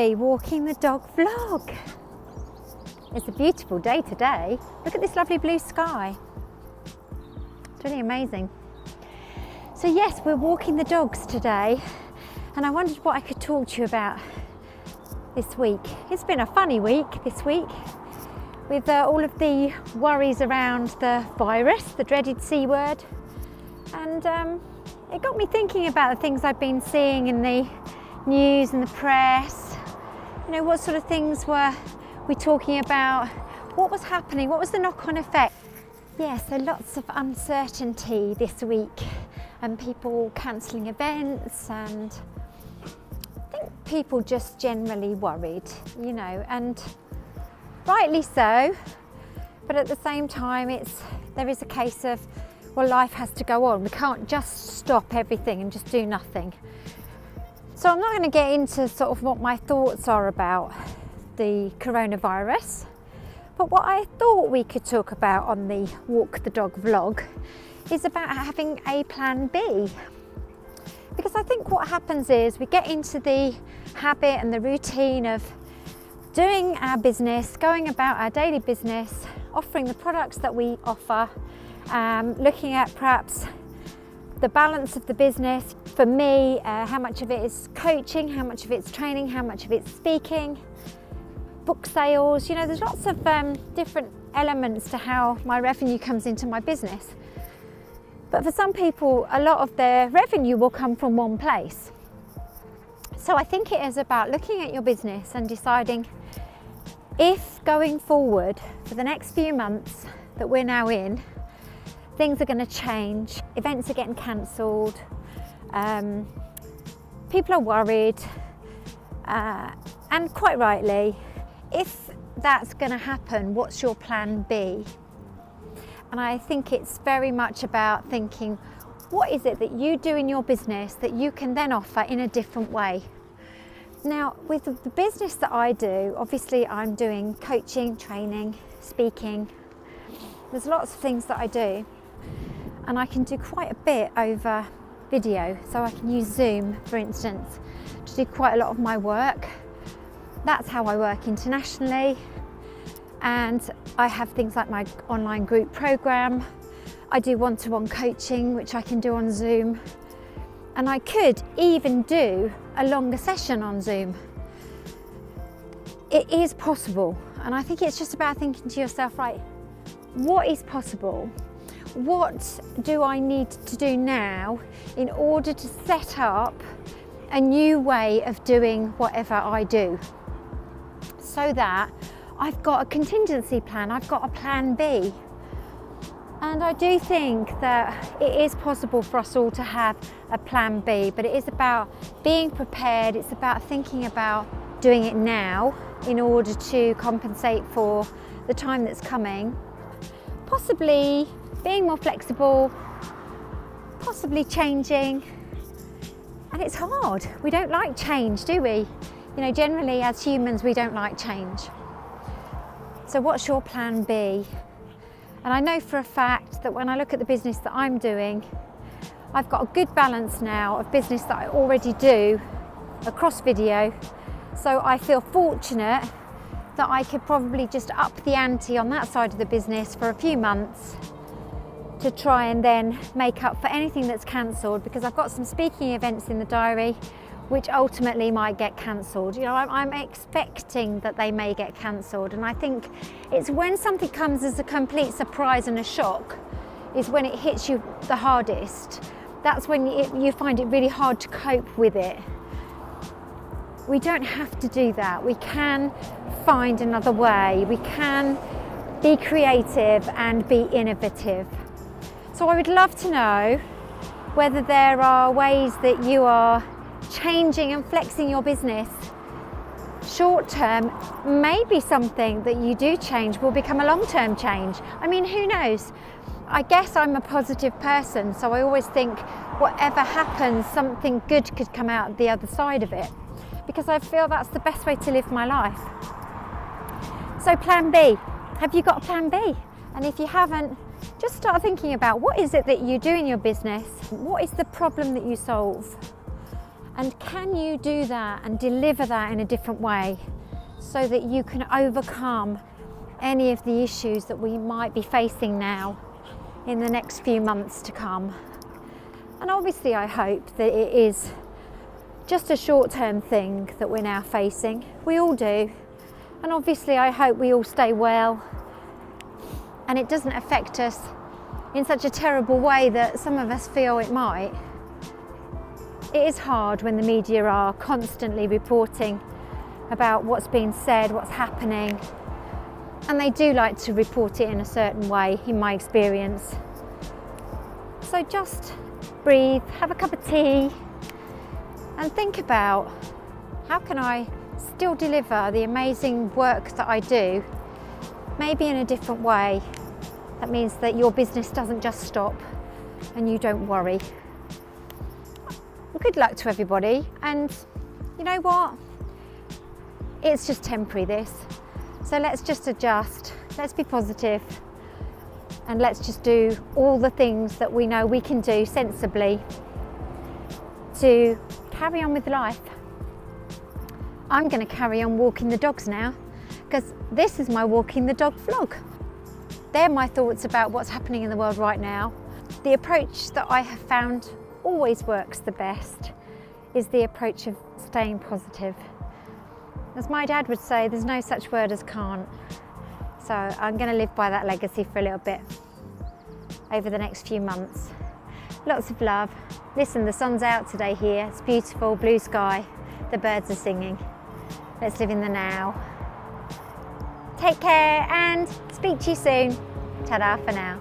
Hi, walking the dog vlog. It's a beautiful day today. Look at this lovely blue sky. It's really amazing. So yes, we're walking the dogs today, and I wondered what I could talk to you about this week. It's been a funny week this week with all of the worries around the virus, the dreaded C word, and it got me thinking about the things I've been seeing in the news and the press. You know, what sort of things were we talking about? What was happening? What was the knock-on effect? Yeah, so lots of uncertainty this week, and people cancelling events, and I think people just generally worried, you know, and rightly so. But at the same time, there is a case of, well, life has to go on. We can't just stop everything and just do nothing. So I'm not going to get into sort of what my thoughts are about the coronavirus, but what I thought we could talk about on the Walk the Dog vlog is about having a plan B. Because I think what happens is we get into the habit and the routine of doing our business, going about our daily business, offering the products that we offer, looking at perhaps the balance of the business. For me, how much of it is coaching, how much of it's training, how much of it's speaking, book sales. You know, there's lots of different elements to how my revenue comes into my business. But for some people, a lot of their revenue will come from one place. So I think it is about looking at your business and deciding if going forward for the next few months that we're now in, things are going to change, events are getting cancelled, people are worried, and quite rightly. If that's going to happen, what's your plan B? And I think it's very much about thinking, what is it that you do in your business that you can then offer in a different way? Now, with the business that I do, obviously I'm doing coaching, training, speaking. There's lots of things that I do, and I can do quite a bit over video. So I can use Zoom, for instance, to do quite a lot of my work. That's how I work internationally. And I have things like my online group program. I do one-to-one coaching, which I can do on Zoom. And I could even do a longer session on Zoom. It is possible. And I think it's just about thinking to yourself, right, what is possible? What do I need to do now in order to set up a new way of doing whatever I do, so that I've got a contingency plan, I've got a plan B. And I do think that it is possible for us all to have a plan B, but it is about being prepared. It's about thinking about doing it now in order to compensate for the time that's coming. Possibly being more flexible, possibly changing. And it's hard. We don't like change, do we? You know, generally as humans, we don't like change. So what's your plan B? And I know for a fact that when I look at the business that I'm doing, I've got a good balance now of business that I already do across video. So I feel fortunate that I could probably just up the ante on that side of the business for a few months to try and then make up for anything that's cancelled, because I've got some speaking events in the diary which ultimately might get cancelled. You know, I'm expecting that they may get cancelled, and I think it's when something comes as a complete surprise and a shock is when it hits you the hardest. That's when you find it really hard to cope with it. We don't have to do that. We can find another way. We can be creative and be innovative. So I would love to know whether there are ways that you are changing and flexing your business. Short term, maybe something that you do change will become a long-term change. I mean, who knows? I guess I'm a positive person, so I always think whatever happens, something good could come out the other side of it, because I feel that's the best way to live my life. So plan B. Have you got a plan B? And if you haven't, just start thinking about what is it that you do in your business? What is the problem that you solve? And can you do that and deliver that in a different way so that you can overcome any of the issues that we might be facing now in the next few months to come? And obviously I hope that it is just a short-term thing that we're now facing. We all do. And obviously I hope we all stay well and it doesn't affect us in such a terrible way that some of us feel it might. It is hard when the media are constantly reporting about what's being said, what's happening, and they do like to report it in a certain way, in my experience. So just breathe, have a cup of tea, and think about how can I still deliver the amazing work that I do, maybe in a different way. That means that your business doesn't just stop and you don't worry. Good luck to everybody, and you know what? It's just temporary, this. So let's just adjust, let's be positive, and let's just do all the things that we know we can do sensibly to carry on with life. I'm going to carry on walking the dogs now, because this is my walking the dog vlog. They're my thoughts about what's happening in the world right now. The approach that I have found always works the best is the approach of staying positive. As my dad would say, there's no such word as can't. So I'm going to live by that legacy for a little bit over the next few months. Lots of love. Listen, the sun's out today here. It's beautiful, blue sky. The birds are singing. Let's live in the now. Take care and speak to you soon. Ta-da for now.